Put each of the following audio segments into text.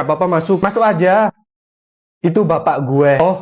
Gak apa-apa, masuk. Masuk aja. Itu bapak gue. Oh.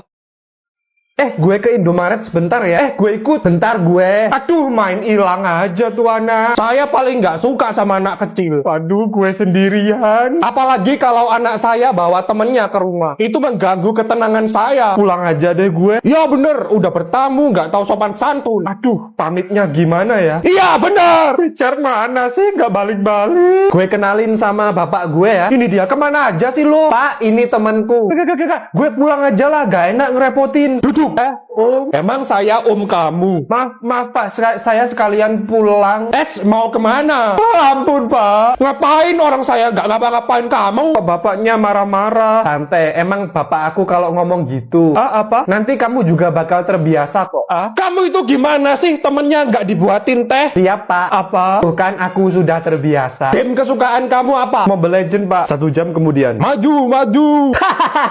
Gue ke Indomaret sebentar ya. Gue ikut. Bentar gue. Aduh, main hilang aja tuh anak. Saya paling nggak suka sama anak kecil. Waduh, gue sendirian. Apalagi kalau anak saya bawa temennya ke rumah. Itu mengganggu ketenangan saya. Pulang aja deh gue. Ya bener, udah bertamu, nggak tahu sopan santun. Aduh, pamitnya gimana ya? Iya bener. Richard mana sih? Nggak balik-balik. Gue kenalin sama bapak gue ya. Ini dia, kemana aja sih lo? Pak, ini temanku. Gak. Gue pulang aja lah, gak enak ngerepotin. Duduk. Om, emang saya om kamu? Maaf pak, saya sekalian pulang. Mau kemana? Ampun pak, ngapain orang saya nggak ngapa-ngapain kamu? Bapaknya marah-marah. Santai, emang bapak aku kalau ngomong gitu. Apa? Nanti kamu juga bakal terbiasa kok. Kamu itu gimana sih? Temennya nggak dibuatin teh? Siap pak. Apa? Bukan, aku sudah terbiasa. Game kesukaan kamu apa? Mobile Legend pak. 1 jam kemudian. Maju.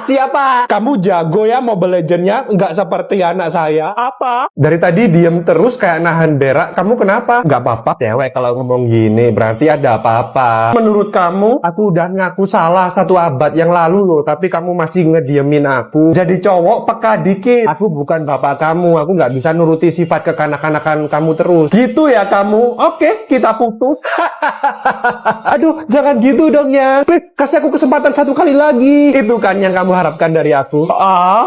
Siapa? Kamu jago ya Mobile Legend-nya? Nggak seperti anak saya. Apa? Dari tadi diem terus kayak nahan berak. Kamu kenapa? Nggak apa-apa. Cewek kalau ngomong gini berarti ada apa-apa. Menurut kamu, aku udah ngaku salah 1 abad yang lalu loh. Tapi kamu masih ngediemin aku. Jadi cowok peka dikit. Aku bukan bapak kamu. Aku nggak bisa nuruti sifat kekanak-kanakan kamu terus. Gitu ya kamu? Oke, kita putus. Aduh, jangan gitu dong ya. Please, kasih aku kesempatan 1 kali lagi. Itu kan yang kamu harapkan dari aku.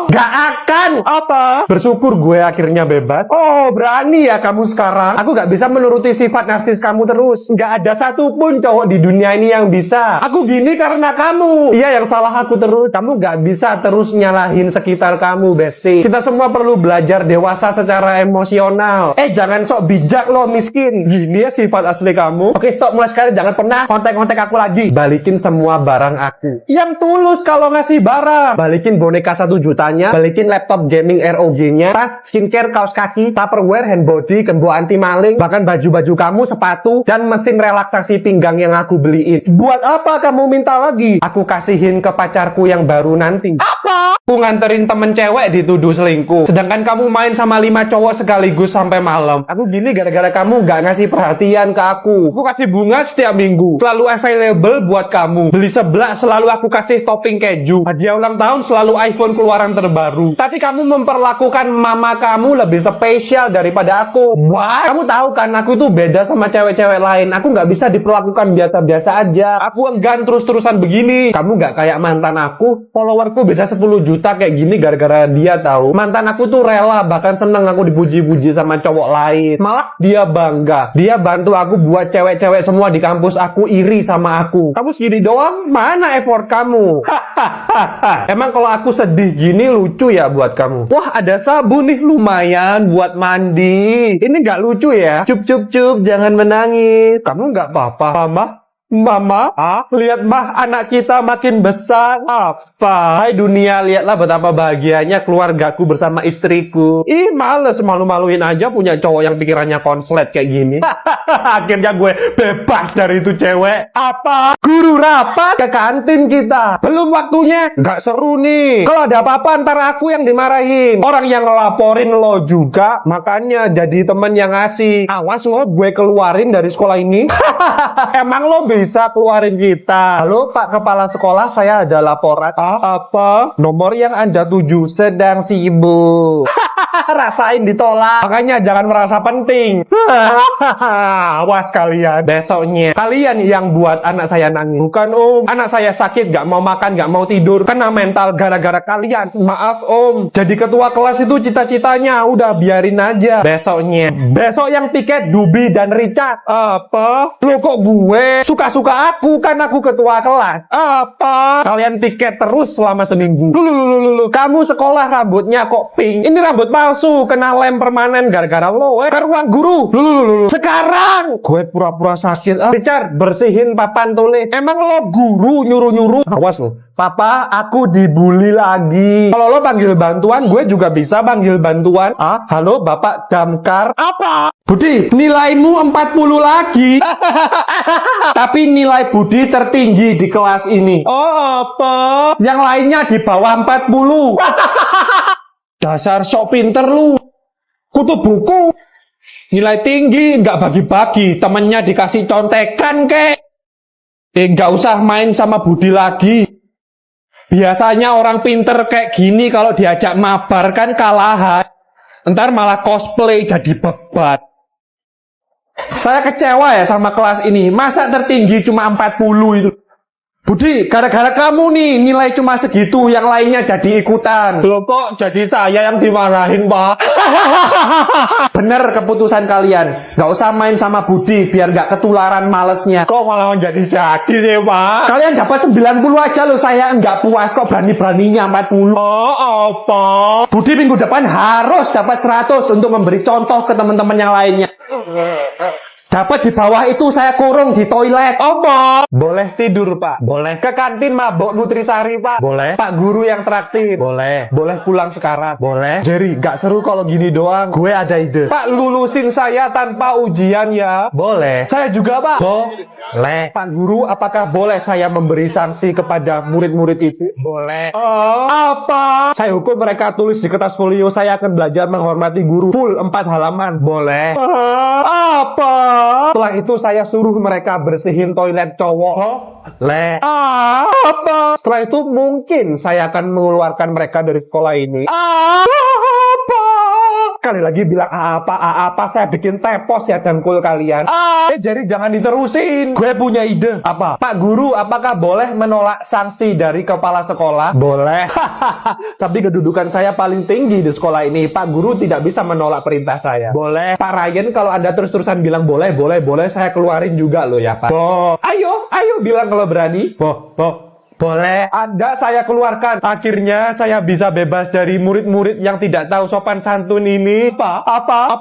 Nggak akan. Apa? Bersyukur gue akhirnya bebas. Oh, berani ya kamu sekarang. Aku gak bisa menuruti sifat narsis kamu terus. Gak ada satupun cowok di dunia ini yang bisa. Aku gini karena kamu. Iya, yang salah aku terus. Kamu gak bisa terus nyalahin sekitar kamu, Besti. Kita semua perlu belajar dewasa secara emosional. Jangan sok bijak lo, miskin. Gini ya sifat asli kamu. Oke, stop. Mulai sekarang jangan pernah kontak-kontak aku lagi. Balikin semua barang aku. Yang tulus kalau ngasih barang. Balikin boneka 1 jutanya. Balikin laptop gaming ROG-nya, tas, skincare, kaos kaki, Tupperware, hand body, kembo anti maling, bahkan baju-baju kamu, sepatu, dan mesin relaksasi pinggang yang aku beliin. Buat apa kamu minta lagi? Aku kasihin ke pacarku yang baru nanti. Apa? Aku nganterin temen cewek dituduh selingkuh. Sedangkan kamu main sama 5 cowok sekaligus sampai malam. Aku gini gara-gara kamu gak ngasih perhatian ke aku. Aku kasih bunga setiap minggu. Selalu available buat kamu. Beli seblak selalu aku kasih topping keju. Hadiah ulang tahun selalu iPhone keluaran terbaru. Tapi kamu memperlakukan mama kamu lebih spesial daripada aku. What? Kamu tahu kan aku tuh beda sama cewek-cewek lain. Aku nggak bisa diperlakukan biasa-biasa aja. Aku enggan terus-terusan begini. Kamu nggak kayak mantan aku. Followerku bisa 10 juta kayak gini gara-gara dia tahu. Mantan aku tuh rela, bahkan seneng aku dipuji-puji sama cowok lain. Malah dia bangga. Dia bantu aku buat cewek-cewek semua di kampus aku iri sama aku. Kamu segini doang? Mana effort kamu? Emang kalau aku sedih gini lucu ya buat kamu? Wah, ada sabun nih, lumayan buat mandi. Ini nggak lucu ya? Cup, jangan menangis. Kamu nggak apa-apa, Mama? Lihat mah, anak kita makin besar. Apa? Hai dunia, lihatlah betapa bahagianya keluargaku bersama istriku. Males, malu-maluin aja punya cowok yang pikirannya konslet kayak gini. Akhirnya gue bebas dari itu cewek. Apa? Guru rapat ke kantin kita. Belum waktunya. Nggak seru nih. Kalau ada apa-apa ntar aku yang dimarahin. Orang yang ngelaporin lo juga. Makanya jadi temen yang ngasih. Awas lo, gue keluarin dari sekolah ini. Emang lo bisa keluarin kita? Halo Pak Kepala Sekolah, saya ada laporan. Apa? Nomor yang Anda tuju sedang sibuk. Rasain ditolak. Makanya jangan merasa penting. Awas kalian. Besoknya kalian yang buat anak saya nangis. Bukan om. Anak saya sakit, gak mau makan, gak mau tidur. Kena mental gara-gara kalian. Maaf om. Jadi ketua kelas itu cita-citanya. Udah biarin aja. Besoknya. Besok yang piket Dubi dan Richard. Apa? Loh kok gue? Suka-suka aku, kan aku ketua kelas. Apa? Kalian piket terus selama seminggu. Lulu. Kamu sekolah rambutnya kok pink. Ini rambut palsu, kena lem permanen gara-gara lo. Ke ruang guru. Lulu. Sekarang gue pura-pura sakit. Richard, bersihin papan tulis. Emang lo guru nyuruh-nyuruh? Awas lo. Papa, aku dibully lagi. Kalau lo panggil bantuan, gue juga bisa panggil bantuan. Halo, Bapak Damkar. Apa? Budi, nilaimu 40 lagi. Tapi nilai Budi tertinggi di kelas ini. Apa? Yang lainnya di bawah 40. Dasar sok pinter lu. Kutu buku. Nilai tinggi, nggak bagi-bagi. Temennya dikasih contekan, kek. Nggak usah main sama Budi lagi. Biasanya orang pinter kayak gini kalau diajak mabar kan kalahan. Ntar malah cosplay jadi bebat. Saya kecewa ya sama kelas ini. Masa tertinggi cuma 40 itu. Budi, gara-gara kamu nih nilai cuma segitu, yang lainnya jadi ikutan. Loh kok jadi saya yang dimarahin, Pak? Bener keputusan kalian. Gak usah main sama Budi, biar gak ketularan malesnya. Kok malah jadi sih, Pak? Kalian dapat 90 aja loh, saya nggak puas kok berani-beraninya 40. Oh, apa? Budi minggu depan harus dapat 100 untuk memberi contoh ke teman-teman yang lainnya. Dapat di bawah itu saya kurung di toilet. Apa? Boleh tidur, Pak. Boleh. Ke kantin mabok Nutrisari, Pak. Boleh. Pak guru yang traktir. Boleh. Boleh pulang sekarang. Boleh. Jerry, gak seru kalau gini doang. Gue ada ide. Pak, lulusin saya tanpa ujian ya. Boleh. Saya juga, Pak. Boleh. Pak guru, apakah boleh saya memberi sanksi kepada murid-murid itu? Boleh. Apa? Saya hukum mereka tulis di kertas folio, saya akan belajar menghormati guru. Full 4 halaman. Boleh. Apa? Setelah itu saya suruh mereka bersihin toilet cowok. Apa? Setelah itu mungkin saya akan mengeluarkan mereka dari sekolah ini. Apa? Kali lagi bilang apa, saya bikin tepos ya dengkul kalian. Jadi jangan diterusin. Gue punya ide. Apa? Pak guru, apakah boleh menolak sanksi dari kepala sekolah? Boleh. Tapi kedudukan saya paling tinggi di sekolah ini. Pak guru tidak bisa menolak perintah saya. Boleh. Pak Ryan, kalau Anda terus-terusan bilang boleh, saya keluarin juga loh ya, Pak. Ayo bilang kalau berani. Boleh. Anda saya keluarkan. Akhirnya saya bisa bebas dari murid-murid yang tidak tahu sopan santun ini. Apa?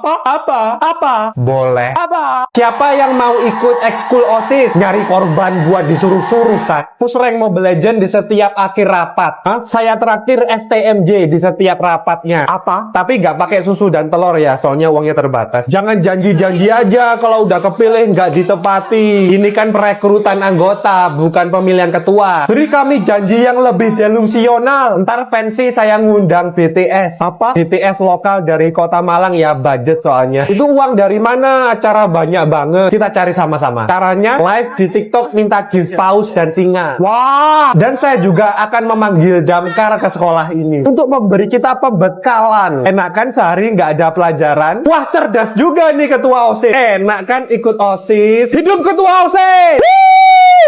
Boleh. Apa? Siapa yang mau ikut ekskul OSIS? Nyari korban buat disuruh-suruh, Sat. Push rank Mobile Legends di setiap akhir rapat. Saya traktir STMJ di setiap rapatnya. Apa? Tapi nggak pakai susu dan telur ya, soalnya uangnya terbatas. Jangan janji-janji aja kalau udah kepilih nggak ditepati. Ini kan perekrutan anggota, bukan pemilihan ketua. Beri kami janji yang lebih delusional. Ntar fancy saya ngundang BTS. Apa? BTS lokal dari kota Malang ya, budget soalnya. Itu uang dari mana? Acara banyak banget. Kita cari sama-sama. Caranya live di TikTok minta gift paus dan singa. Wah! Dan saya juga akan memanggil damkar ke sekolah ini untuk memberi kita pembekalan. Enak kan sehari nggak ada pelajaran? Wah, cerdas juga nih ketua OSIS. Enak kan ikut OSIS? Hidup ketua OSIS!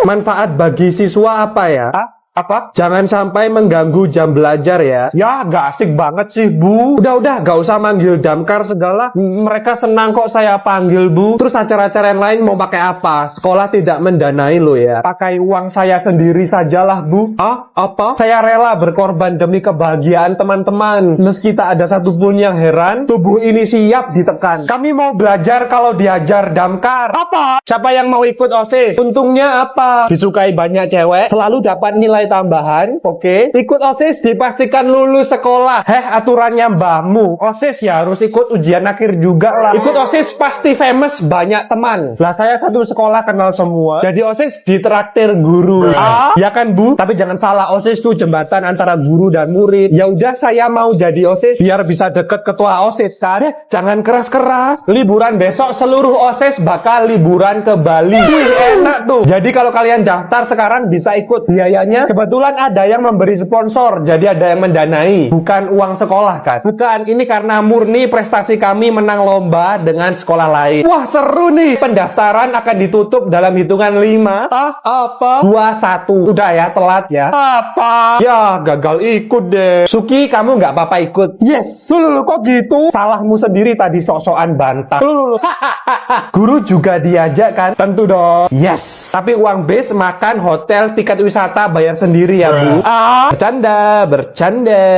Manfaat bagi siswa apa ya? Apa? Jangan sampai mengganggu jam belajar ya. Ya, gak asik banget sih, Bu. Udah, gak usah manggil damkar segala. Mereka senang kok saya panggil, Bu. Terus acara-acara yang lain mau pakai apa? Sekolah tidak mendanai lo ya. Pakai uang saya sendiri sajalah, Bu. Apa? Saya rela berkorban demi kebahagiaan teman-teman. Meski tak ada satupun yang heran, tubuh ini siap ditekan. Kami mau belajar kalau diajar damkar. Apa? Siapa yang mau ikut OSIS? Untungnya apa? Disukai banyak cewek, selalu dapat nilai tambahan. Oke. Ikut OSIS dipastikan lulus sekolah. Aturannya mbahmu. OSIS ya harus ikut ujian akhir juga lah. Ikut OSIS pasti famous, banyak teman. Lah saya satu sekolah kenal semua. Jadi OSIS ditraktir guru. Ya kan, Bu? Tapi jangan salah, OSIS itu jembatan antara guru dan murid. Ya udah, saya mau jadi OSIS biar bisa deket ketua OSIS kan. Jangan keras-keras. Liburan besok seluruh OSIS bakal liburan ke Bali. Enak tuh. Jadi kalau kalian daftar sekarang bisa ikut. Biayanya kebetulan ada yang memberi sponsor, jadi ada yang mendanai. Bukan uang sekolah kan? Bukan, ini karena murni prestasi kami menang lomba dengan sekolah lain. Wah, seru nih. Pendaftaran akan ditutup dalam hitungan 5. Apa? 2, 1. Udah ya, telat ya. Apa? Ya, gagal ikut deh. Suki, kamu nggak apa-apa ikut. Yes. Lulu, kok gitu? Salahmu sendiri tadi sok-sokan bantah. Lulu. Guru juga diajak kan? Tentu dong. Yes. Tapi uang base, makan, hotel, tiket wisata bayar sendiri ya, Bu. Bercanda.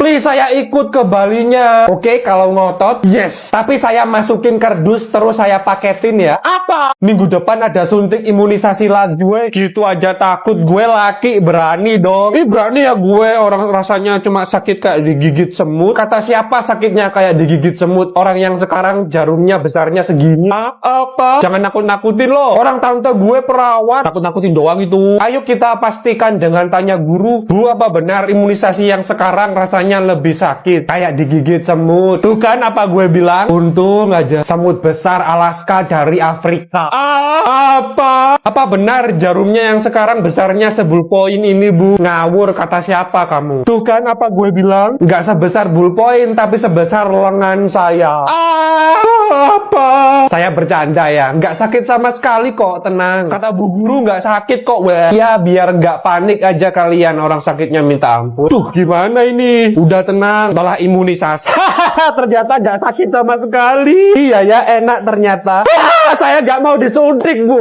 Please, saya ikut ke Balinya. Oke, kalau ngotot, yes. Tapi saya masukin kardus terus saya paketin ya. Apa? Minggu depan ada suntik imunisasi lagi. Gue gitu aja takut. Gue laki, berani dong. Berani ya gue. Orang rasanya cuma sakit kayak digigit semut. Kata siapa sakitnya kayak digigit semut? Orang yang sekarang jarumnya besarnya segini. Apa? Jangan nakut-nakutin loh. Orang tante gue perawat. Nakut-nakutin doang itu. Ayo kita pastikan dengan tanya tanya guru, Bu, apa benar imunisasi yang sekarang rasanya lebih sakit? Kayak digigit semut. Tuh kan apa gue bilang? Untung aja semut besar Alaska dari Afrika. Apa? Apa benar jarumnya yang sekarang besarnya sebulpoin ini, Bu? Ngawur, kata siapa kamu? Tuh kan apa gue bilang? Nggak sebesar bulpoin, tapi sebesar lengan saya. Apa? Saya bercanda ya, nggak sakit sama sekali kok, tenang. Kata Bu Guru nggak sakit kok, weh. Ya biar nggak panik aja kalian, orang sakitnya minta ampun. Tuh gimana ini? Udah tenang, malah imunisasi. Ternyata nggak sakit sama sekali. Iya ya, enak ternyata. Saya nggak mau disuntik, Bu.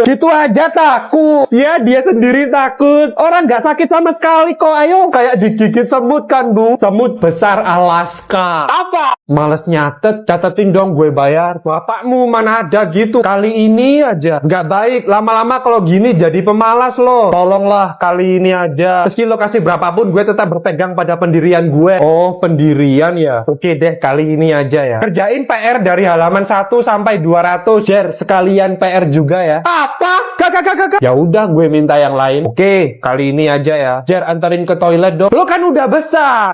Gitu aja takut. Ya dia sendiri takut. Orang nggak sakit sama sekali kok. Ayo, kayak digigit semut kan, Bu. Semut besar Alaska. Apa? Males nyatet, catetin dong gue bayar. Bapakmu mana ada gitu. Kali ini aja. Nggak baik. Lama-lama kalau gini jadi pemalas loh. Tolonglah kali ini aja. Meski lo kasih berapapun, gue tetap berpegang pada pendirian gue. Oh, pendirian ya. Oke deh, kali ini aja ya. Kerjain PR dari halaman 1 sampai 200. Jer, sekalian PR juga ya. Apa? Gak. Ya udah, gue minta yang lain. Oke, kali ini aja ya. Jer, antarin ke toilet dong. Lo kan udah besar.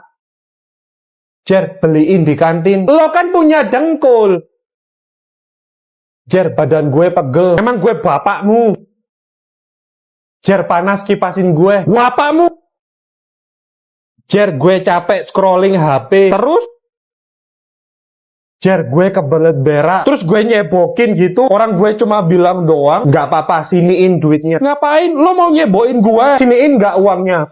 Jer, beliin di kantin. Lo kan punya dengkul. Jer, badan gue pegel. Emang gue bapakmu. Jer, panas kipasin gue. Bapakmu. Jer, gue capek scrolling HP. Terus? Jer, gue kebelet berak. Terus gue nyebokin gitu. Orang gue cuma bilang doang. Nggak apa-apa, siniin duitnya. Ngapain? Lo mau nyeboin gue? Siniin nggak uangnya?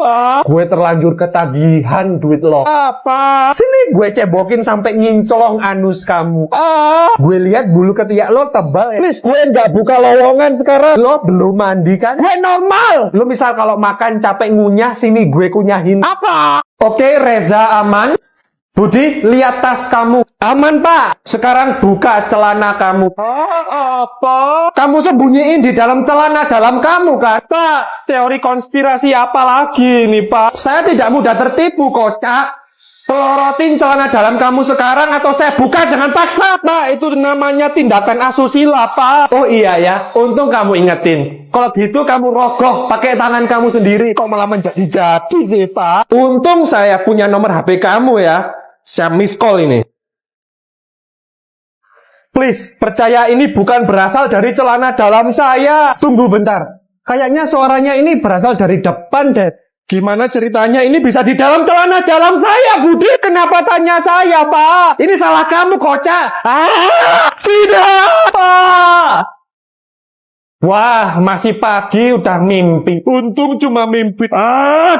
Gue terlanjur ketagihan duit lo. Apa? Sini gue cebokin sampai ngincolong anus kamu. Gue lihat bulu ketiak lo tebal ya. Please, gue nggak buka lowongan sekarang. Lo belum mandi kan? Gue normal. Lo misal kalau makan capek ngunyah, sini gue kunyahin. Apa? Oke, Reza aman. Budi, lihat tas kamu. Aman, Pak. Sekarang buka celana kamu. Apa? Kamu sembunyiin di dalam celana dalam kamu, kan? Pak, teori konspirasi apa lagi nih, Pak? Saya tidak mudah tertipu, kocak. Pelorotin celana dalam kamu sekarang atau saya buka dengan paksa, Pak. Itu namanya tindakan asusila, Pak. Oh iya ya, untung kamu ingetin. Kalau gitu kamu rogoh pakai tangan kamu sendiri. Kok malah menjadi-jadi sih, Pak? Untung saya punya nomor HP kamu ya. Saya miss call ini. Please, percaya ini bukan berasal dari celana dalam saya. Tunggu bentar. Kayaknya suaranya ini berasal dari depan deh. Gimana ceritanya ini bisa di dalam celana dalam saya, Budi? Kenapa tanya saya, Pak? Ini salah kamu, kocak. Tidak, Pak. Wah, masih pagi udah mimpi. Untung cuma mimpi.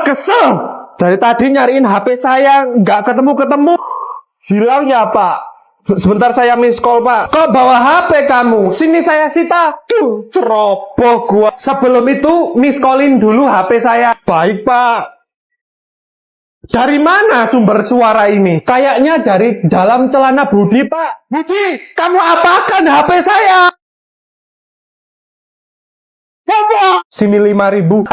Kesel. Dari tadi nyariin HP saya, nggak ketemu-ketemu. Hilang ya, Pak? Sebentar saya miss call, Pak. Kok bawa HP kamu? Sini saya sita. Tuh, ceroboh gua. Sebelum itu, miss callin dulu HP saya. Baik, Pak. Dari mana sumber suara ini? Kayaknya dari dalam celana Budi, Pak. Budi, kamu apakan HP saya? Sini 5.000.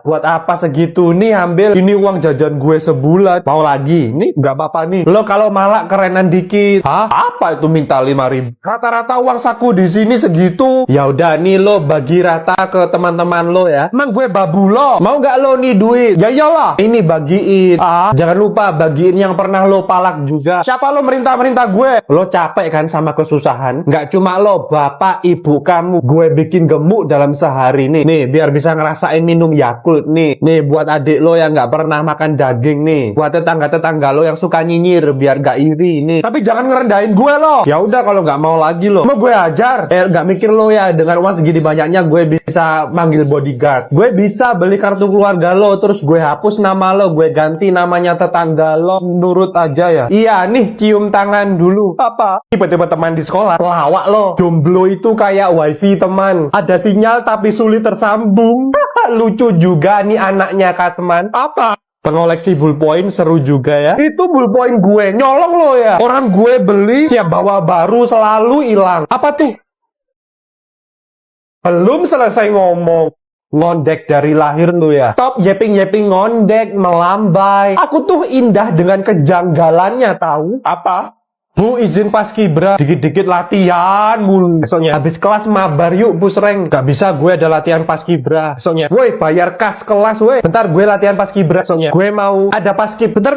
Buat apa segitu? Nih ambil. Ini uang jajan gue sebulan. Mau lagi? Nih nggak apa-apa nih. Lo kalau malak kerenan dikit. Hah? Apa itu minta 5.000? Rata-rata uang saku di sini segitu. Ya udah nih lo bagi rata ke teman-teman lo ya. Emang gue babu lo. Mau nggak lo nih duit? Ya iyalah. Ini bagiin. Jangan lupa bagiin yang pernah lo palak juga. Siapa lo merintah-merintah gue? Lo capek kan sama kesusahan? Nggak cuma lo, bapak, ibu kamu. Gue bikin gemuk dalam sehari nih biar bisa ngerasain minum Yakult nih buat adik lo yang nggak pernah makan daging nih, buat tetangga lo yang suka nyinyir biar gak iri nih. Tapi jangan ngerendahin gue lo. Ya udah kalau nggak mau lagi lo, mau gue ajar. Nggak mikir lo ya, dengan uang segini banyaknya gue bisa manggil bodyguard, gue bisa beli kartu keluarga lo, terus gue hapus nama lo, gue ganti namanya tetangga lo. Nurut aja ya. Iya nih, cium tangan dulu. Apa? Tiba-tiba teman di sekolah lawak lo. Jomblo itu kayak wifi teman, ada sinyal tapi sulit tersambung. Lucu juga nih anaknya Kasman. Apa? Pengoleksi ballpoint seru juga ya. Itu ballpoint gue, nyolong lo ya. Orang gue beli, tiap bawa baru selalu hilang. Apa tuh? Belum selesai ngomong. Ngondek dari lahir lu ya. Stop yeping-yeping ngondek, melambai. Aku tuh indah dengan kejanggalannya tahu. Apa? Bu, izin paskibra. Dikit-dikit latihan mulu. Besoknya, habis kelas mabar yuk pusreng. Gak bisa, gue ada latihan paskibra. Besoknya, woi bayar kas kelas, woi. Bentar, gue latihan paskibra. Besoknya, gue mau ada paskib. Bentar,